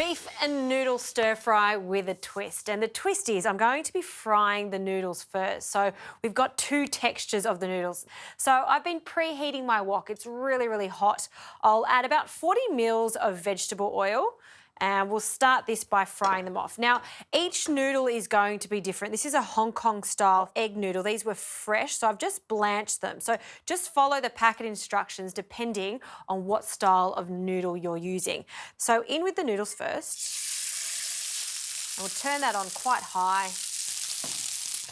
beef and noodle stir fry with a twist. And the twist is I'm going to be frying the noodles first. So we've got two textures of the noodles. So I've been preheating my wok. It's really, really hot. I'll add about 40 mils of vegetable oil. And we'll start this by frying them off. Now, each noodle is going to be different. This is a Hong Kong style egg noodle. These were fresh, so I've just blanched them. So just follow the packet instructions depending on what style of noodle you're using. So in with the noodles first. And we'll turn that on quite high.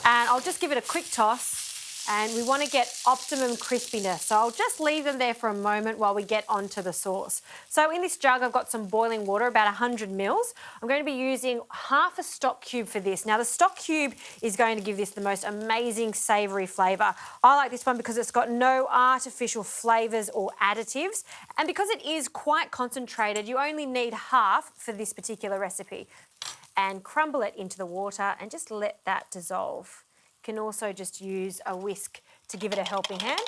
And I'll just give it a quick toss. And we want to get optimum crispiness. So I'll just leave them there for a moment while we get onto the sauce. So in this jug, I've got some boiling water, about 100 mils. I'm going to be using half a stock cube for this. Now the stock cube is going to give this the most amazing savoury flavour. I like this one because it's got no artificial flavours or additives. And because it is quite concentrated, you only need half for this particular recipe. And crumble it into the water and just let that dissolve. Can also just use a whisk to give it a helping hand.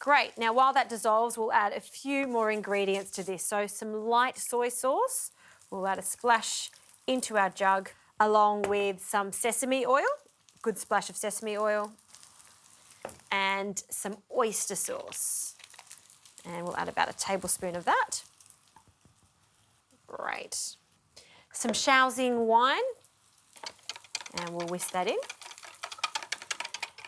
Great, now while that dissolves, we'll add a few more ingredients to this. So some light soy sauce, we'll add a splash into our jug, along with some sesame oil, good splash of sesame oil, and some oyster sauce. And we'll add about a tablespoon of that. Great. Some Shaoxing wine, and we'll whisk that in.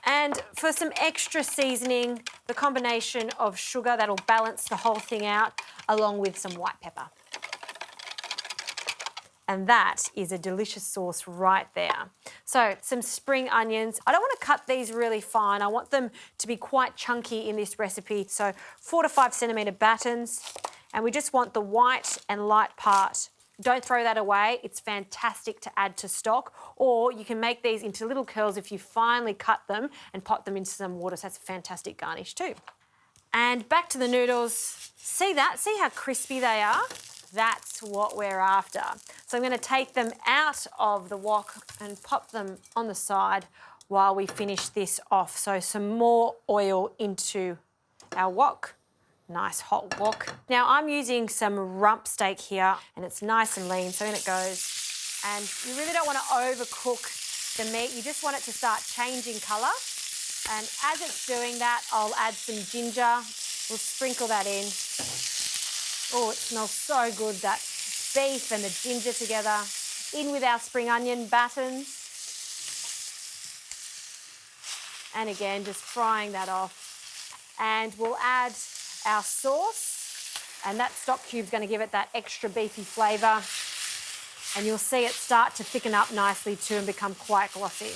And for some extra seasoning, the combination of sugar, that'll balance the whole thing out, along with some white pepper. And that is a delicious sauce right there. So some spring onions. I don't want to cut these really fine. I want them to be quite chunky in this recipe. So 4 to 5 centimetre battens. And we just want the white and light part. Don't throw that away. It's fantastic to add to stock, or you can make these into little curls if you finely cut them and pot them into some water. So that's a fantastic garnish too. And back to the noodles. See that? See how crispy they are? That's what we're after. So I'm going to take them out of the wok and pop them on the side while we finish this off. So some more oil into our wok. Nice hot wok. Now I'm using some rump steak here and it's nice and lean, so in it goes. And you really don't want to overcook the meat. You just want it to start changing colour. And as it's doing that, I'll add some ginger. We'll sprinkle that in. Oh, it smells so good, that beef and the ginger together. In with our spring onion battens. And again, just frying that off. And we'll add our sauce, and that stock cube is going to give it that extra beefy flavour, and you'll see it start to thicken up nicely too and become quite glossy.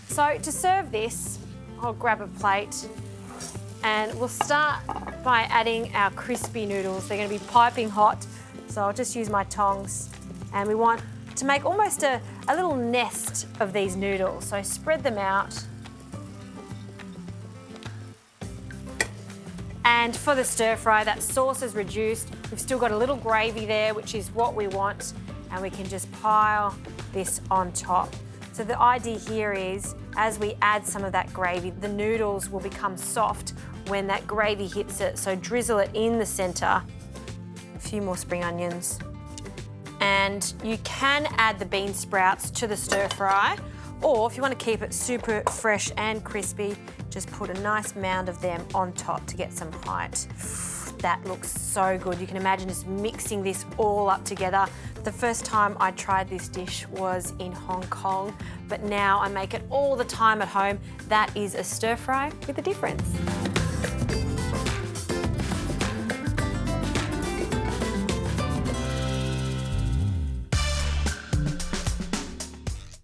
So to serve this, I'll grab a plate and we'll start by adding our crispy noodles. They're going to be piping hot, so I'll just use my tongs, and we want to make almost a little nest of these noodles. So spread them out. And for the stir fry, that sauce is reduced. We've still got a little gravy there, which is what we want, and we can just pile this on top. So the idea here is, as we add some of that gravy, the noodles will become soft when that gravy hits it. So drizzle it in the centre. A few more spring onions. And you can add the bean sprouts to the stir fry, or if you want to keep it super fresh and crispy, just put a nice mound of them on top to get some height. That looks so good. You can imagine just mixing this all up together. The first time I tried this dish was in Hong Kong, but now I make it all the time at home. That is a stir fry with a difference.